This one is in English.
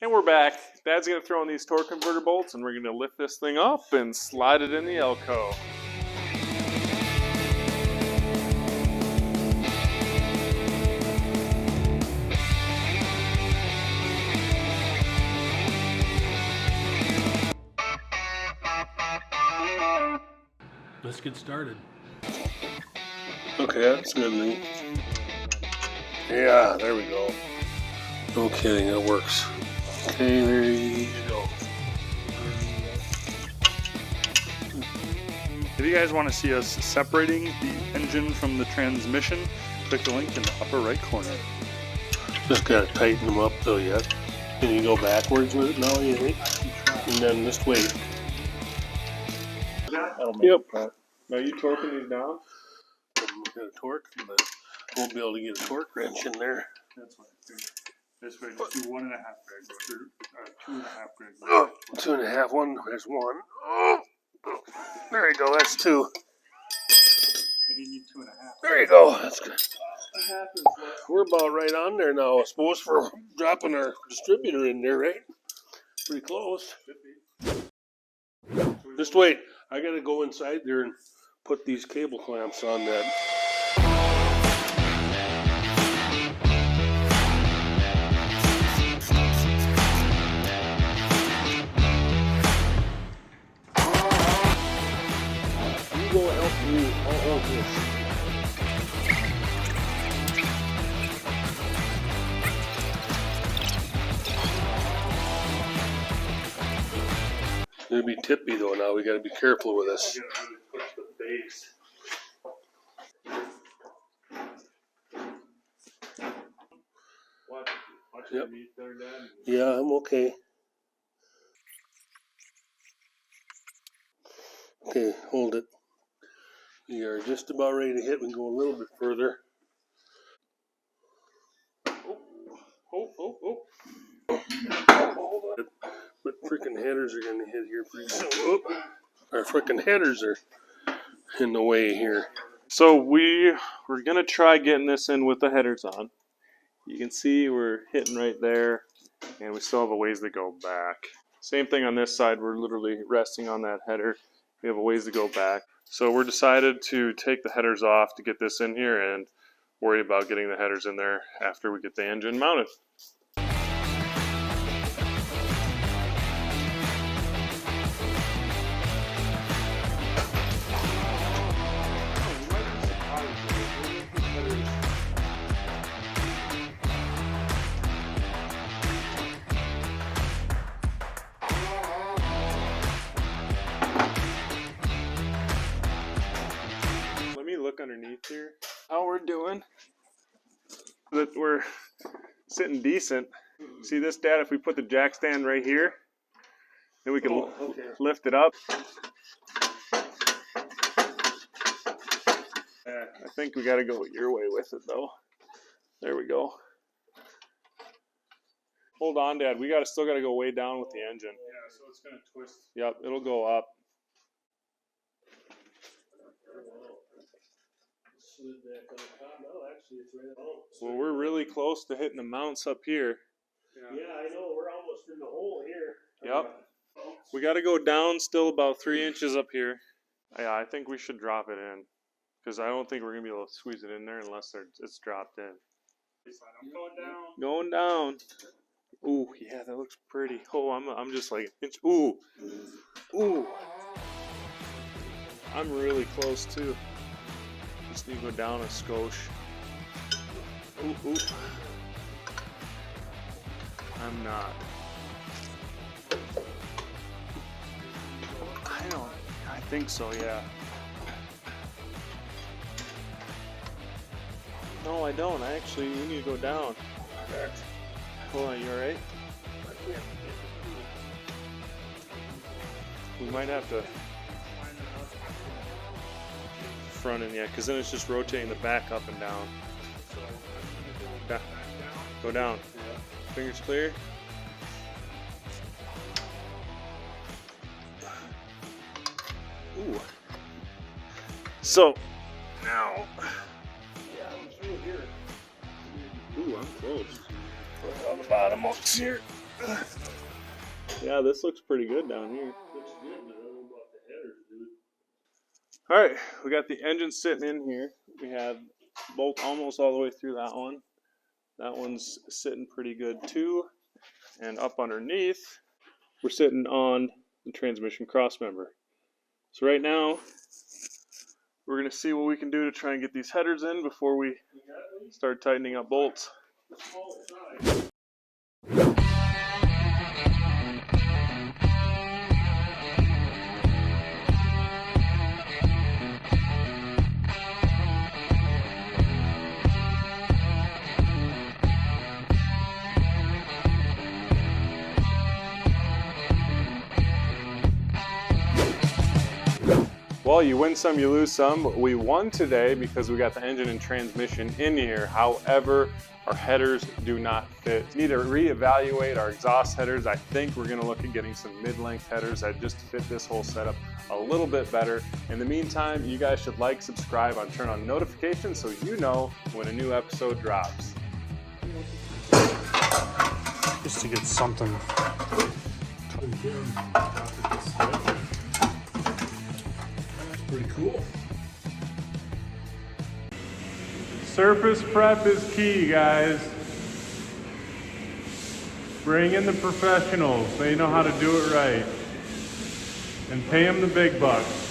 And we're back. Dad's going to throw in these torque converter bolts and we're going to lift this thing up and slide it in the Elco. Let's get started. Okay, that's good, Lee. Yeah, there we go. No kidding, it works. Okay, there you go. If you guys want to see us separating the engine from the transmission, click the link in the upper right corner. Just gotta tighten them up though yet. Can you go backwards with it now, you think? And then just wait. Yep. Now you torquing these down? I'm gonna torque, but I won't be able to get a torque wrench in there. That's what I figured. This way, just do 1.5 greg, or 2.5 greg. Oh, 2.5, one, there's one. Oh, there you go, that's 2. You need 2.5. There you go, that's good. We're about right on there now, I suppose, for dropping our distributor in there, right? Pretty close. Just wait, I gotta go inside there and put these cable clamps on that. You go help me, I'll help this. It's gonna be tippy though now, we gotta be careful with this. Push the base. Watch Yep. your meat there, Dad. Yeah, I'm okay. Okay, hold it. We are just about ready to hit and go a little bit further. Oh. But freaking headers are gonna hit here pretty soon. Oop. Our freaking headers are in the way here. So we're going to try getting this in with the headers on. You can see we're hitting right there and we still have a ways to go back. Same thing on this side, we're literally resting on that header. We have a ways to go back. So we're decided to take the headers off to get this in here and worry about getting the headers in there after we get the engine mounted. Let me look underneath here how we're doing. That we're sitting decent. See this, Dad? If we put the jack stand right here, then we can lift it up. I think we got to go your way with it though. There we go. Hold on, Dad. We still got to go way down with the engine. Yeah, so it's gonna twist. Yep, it'll go up. Well, we're really close to hitting the mounts up here. Yeah, I know, we're almost in the hole here. Yep. We got to go down still about 3 inches up here. Yeah, I think we should drop it in. Because I don't think we're going to be able to squeeze it in there unless it's dropped in. I'm going down. Going down. Ooh, yeah, that looks pretty. Oh, I'm just like an inch. Ooh. Ooh. I'm really close too. Just need to go down a skosh. Ooh, ooh. I'm not. I think so, yeah. No, I don't. We need to go down. Hold on, you alright? We might have to front and yeah, because then it's just rotating the back up and down. Go down. Fingers clear. Ooh. So now, yeah, I'm through here. Ooh, I'm close. On the bottom hooks here. Yeah, this looks pretty good down here. Looks good, but I don't know about the headers, dude. All right, we got the engine sitting in here. We have bolt almost all the way through that one. That one's sitting pretty good too. And up underneath, we're sitting on the transmission cross member. So right now, we're gonna see what we can do to try and get these headers in before we start tightening up bolts. Well, you win some, you lose some. We won today because we got the engine and transmission in here. However, our headers do not fit. We need to reevaluate our exhaust headers. I think we're gonna look at getting some mid-length headers that just fit this whole setup a little bit better. In the meantime, you guys should like, subscribe, and turn on notifications so you know when a new episode drops. Just to get something. Pretty cool. Surface prep is key, guys. Bring in the professionals. They know how to do it right. And pay them the big bucks.